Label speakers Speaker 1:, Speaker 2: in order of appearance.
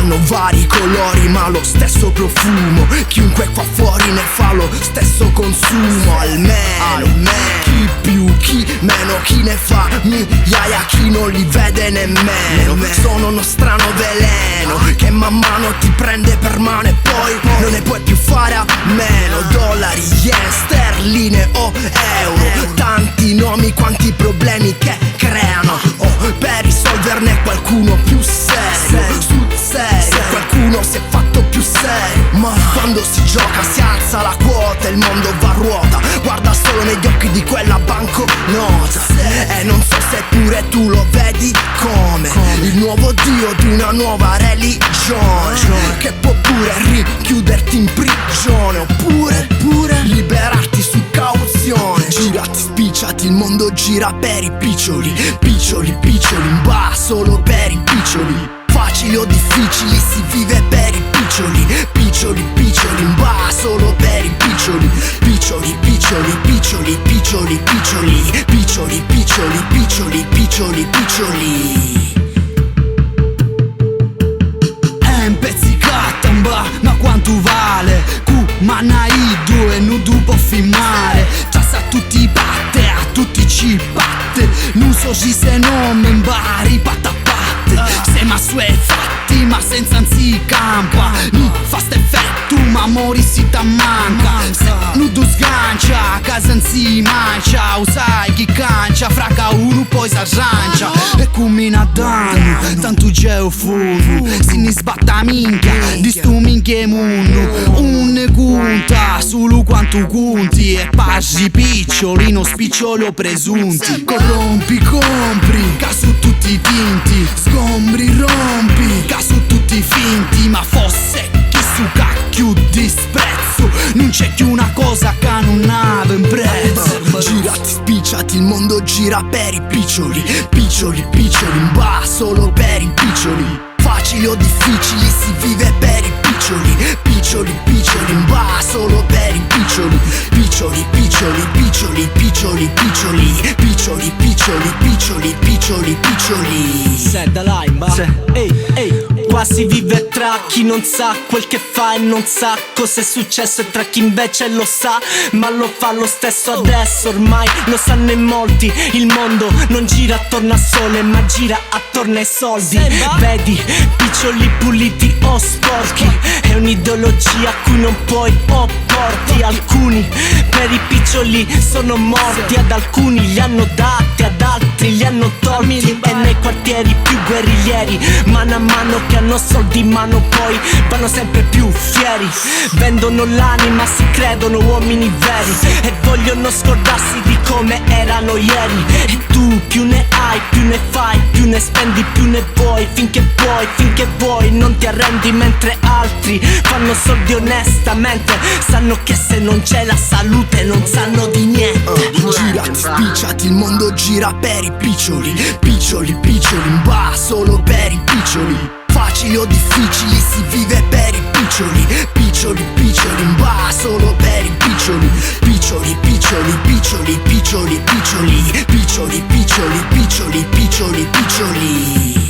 Speaker 1: Hanno vari colori ma lo stesso profumo, chiunque qua fuori ne fa lo stesso consumo. Almeno chi più, chi meno, chi ne fa migliaia, chi non li vede nemmeno. Sono uno strano veleno che man mano ti prende per mano e poi non ne puoi più fare a meno. Dollari, yen, sterline o euro, tanti nomi, quanti problemi che creano. Per risolverne qualcuno più serio, sul serio, qualcuno si è fatto più serio. Ma quando si gioca si alza la quota, il mondo va a ruota, guarda solo negli occhi di quella banconota. E non so se pure tu lo vedi come il nuovo dio di una nuova religione, che può pure richiuderti in prigione, oppure liberarti su cauzione. Girati, spicciati, il mondo gira per i piccioli, piccioli, piccioli, in ba solo per i piccioli. Facili o difficili si vive per i piccioli, piccioli, piccioli, in ba solo per i piccioli, piccioli, piccioli, piccioli, piccioli, piccioli, piccioli, piccioli, piccioli, piccioli, piccioli.
Speaker 2: Un pezzicato, ma quanto vale? Manai due, non tu può filmare. Già sa tutti i batte, a tutti ci batte. Non so se non mi imbari, patta patte. Se ma sue fatti, ma senza anzi campa. Mi fa sto effetto, ma mori si ta manca. Se non tu sgancia, a casa anzi mancia. Usai chi cancia, fraca uno poi s'arrancia. E combina danno, tanto geofono. Si ne sbatta minchia, di stu minchia mondo. Un conta solo quanto conti e paggi piccioli, non spiccioli o presunti. Corrompi, compri, caso tutti i tinti. Sgombri, rompi, caso tutti finti. Ma fosse chi su cacchio disprezzo, non c'è più una cosa che non ha ben prezzo.
Speaker 1: Girati, spicciati, il mondo gira per i piccioli, piccioli, piccioli, in ba solo per i piccioli. Facili o difficili si vive per i piccioli, piccioli, piccioli, in ba solo per i piccioli, piccioli, piccioli, piccioli, piccioli, piccioli, piccioli, piccioli, piccioli, piccioli, piccioli.
Speaker 3: Sei da Laimba, ehi. Qua si vive tra chi non sa quel che fa e non sa cos'è successo, e tra chi invece lo sa ma lo fa lo stesso adesso. Ormai lo sanno in molti, il mondo non gira attorno a sole ma gira attorno ai soldi. Vedi, piccioli puliti o sporchi, è un'ideologia a cui non puoi opporti. Alcuni per i piccioli sono morti, ad alcuni li hanno dati, ad altri li hanno tolti. E nei quartieri più guerriglieri, mano a mano che hanno soldi in mano poi vanno sempre più fieri. Vendono l'anima, si credono uomini veri e vogliono scordarsi di come erano ieri. E tu più ne hai, più ne fai, più ne spendi, più ne vuoi. Finché vuoi, non ti arrendi. Mentre altri fanno soldi onestamente, sanno che se non c'è la salute non sanno di niente.
Speaker 1: Girati, spicciati, il mondo gira per i piccioli, piccioli, piccioli, in ba solo per i piccioli. Facili o difficili si vive per i piccioli, piccioli, piccioli, in ba solo per i piccioli, piccioli, piccioli, piccioli, piccioli, piccioli, piccioli, piccioli, piccioli, piccioli, piccioli.